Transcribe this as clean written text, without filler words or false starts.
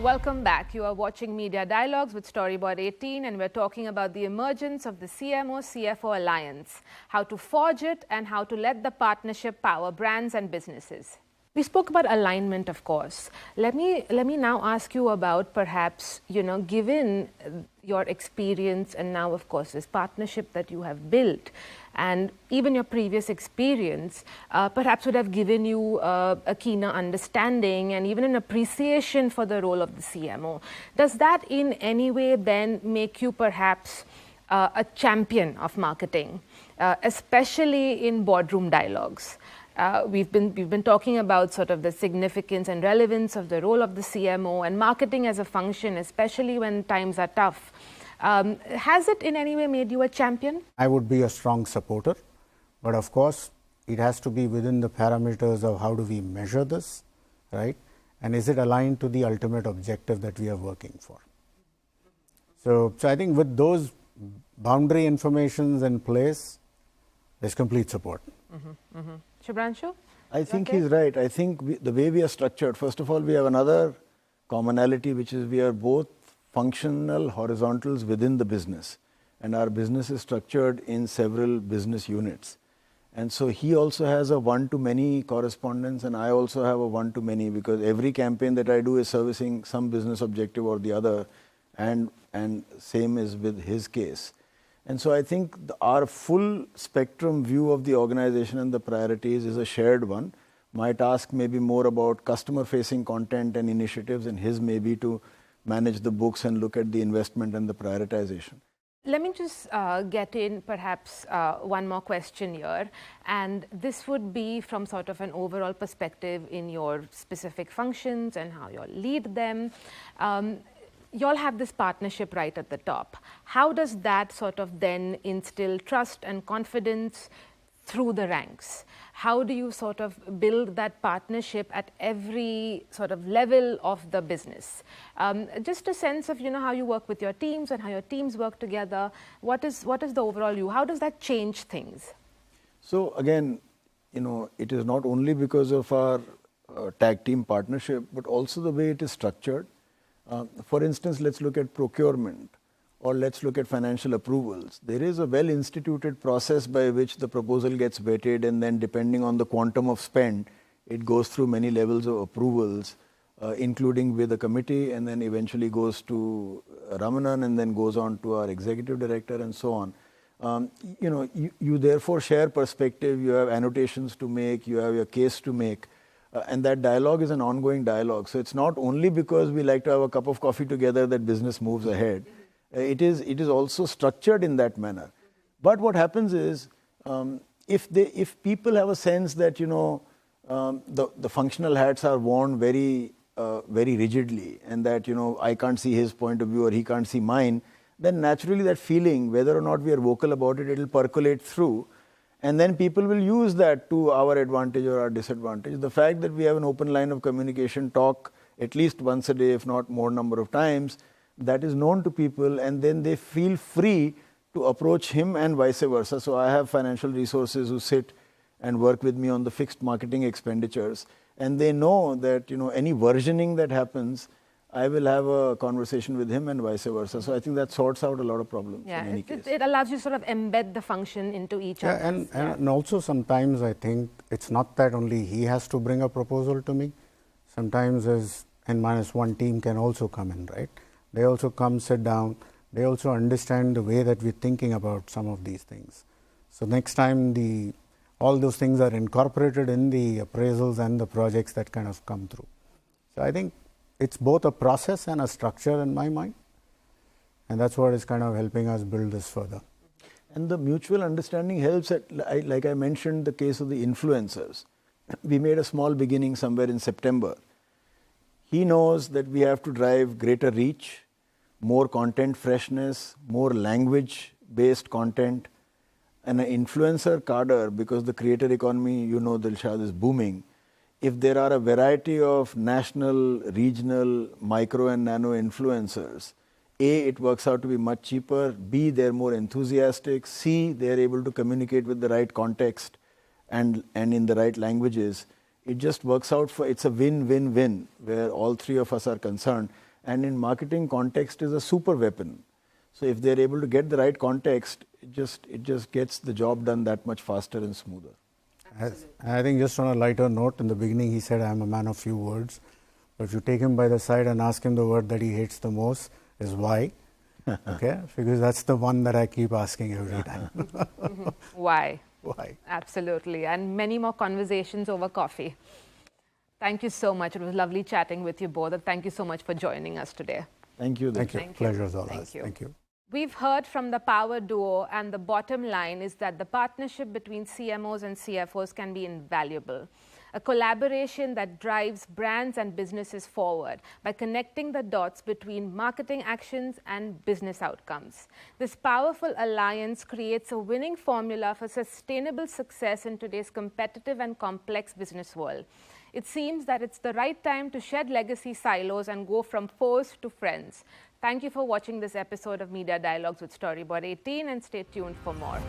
Welcome back. You are watching Media Dialogues with Storyboard 18, and we're talking about the emergence of the CMO-CFO alliance, how to forge it and how to let the partnership power brands and businesses. We spoke about alignment, of course. Let me now ask you about, perhaps, given your experience and now, of course, this partnership that you have built, and even your previous experience, perhaps would have given you a keener understanding and even an appreciation for the role of the CMO. Does that in any way then make you perhaps a champion of marketing, especially in boardroom dialogues? We've been talking about sort of the significance and relevance of the role of the CMO and marketing as a function, especially when times are tough. Has it in any way made you a champion? I would be a strong supporter, but of course it has to be within the parameters of how do we measure this, right? And is it aligned to the ultimate objective that we are working for? So I think with those boundary informations in place, there's complete support. Shubhranshu? I think he's right. I think the way we are structured, first of all, we have another commonality, which is we are both functional horizontals within the business. And our business is structured in several business units. And so he also has a one-to-many correspondence, and I also have a one-to-many, because every campaign that I do is servicing some business objective or the other, and same is with his case. And so I think our full spectrum view of the organization and the priorities is a shared one. My task may be more about customer-facing content and initiatives, and his may be to manage the books and look at the investment and the prioritization. Let me just get in perhaps one more question here, and this would be from sort of an overall perspective in your specific functions and how you lead them. You all have this partnership right at the top. How does that sort of then instill trust and confidence through the ranks? How do you sort of build that partnership at every sort of level of the business? Just a sense of how you work with your teams and how your teams work together. What is the overall view? How does that change things? So again, it is not only because of our tag team partnership, but also the way it is structured. For instance, let's look at procurement, or let's look at financial approvals. There is a well-instituted process by which the proposal gets vetted, and then depending on the quantum of spend, it goes through many levels of approvals, including with a committee, and then eventually goes to Ramanan, and then goes on to our executive director, and so on. You therefore share perspective, you have annotations to make, you have your case to make. And that dialogue is an ongoing dialogue. So it's not only because we like to have a cup of coffee together that business moves ahead. It is also structured in that manner. But what happens is, if people have a sense that the functional hats are worn very rigidly, and that I can't see his point of view or he can't see mine, then naturally that feeling, whether or not we are vocal about it, it'll percolate through. And then people will use that to our advantage or our disadvantage. The fact that we have an open line of communication, talk at least once a day, if not more number of times, that is known to people, and then they feel free to approach him and vice versa. So I have financial resources who sit and work with me on the fixed marketing expenditures, and they know that any versioning that happens, I will have a conversation with him and vice versa. So I think that sorts out a lot of problems in any case. It allows you to sort of embed the function into each other. And also sometimes I think it's not that only he has to bring a proposal to me. Sometimes as N-1 team can also come in, right? They also come, sit down. They also understand the way that we're thinking about some of these things. So next time all those things are incorporated in the appraisals and the projects that kind of come through. So I think it's both a process and a structure in my mind, and that's what is kind of helping us build this further. And the mutual understanding helps, like I mentioned, the case of the influencers. We made a small beginning somewhere in September. He knows that we have to drive greater reach, more content freshness, more language-based content, and an influencer cadre, because the creator economy, Delshad, is booming. If there are a variety of national, regional, micro and nano influencers, A, it works out to be much cheaper, B, they're more enthusiastic, C, they're able to communicate with the right context and in the right languages. It just works out it's a win-win-win where all three of us are concerned. and in marketing, context is a super weapon. So if they're able to get the right context, it just gets the job done that much faster and smoother. I think just on a lighter note, in the beginning he said, I'm a man of few words. But if you take him by the side and ask him the word that he hates the most is why. Okay? Because that's the one that I keep asking every time. Why? Why? Absolutely. And many more conversations over coffee. Thank you so much. It was lovely chatting with you both. And thank you so much for joining us today. Thank you. Thank you. Thank you. Pleasure is all Thank ours. you. Thank you. We've heard from the power duo, and the bottom line is that the partnership between CMOs and CFOs can be invaluable. A collaboration that drives brands and businesses forward by connecting the dots between marketing actions and business outcomes. This powerful alliance creates a winning formula for sustainable success in today's competitive and complex business world. It seems that it's the right time to shed legacy silos and go from foes to friends. Thank you for watching this episode of Media Dialogues with Storyboard 18, and stay tuned for more.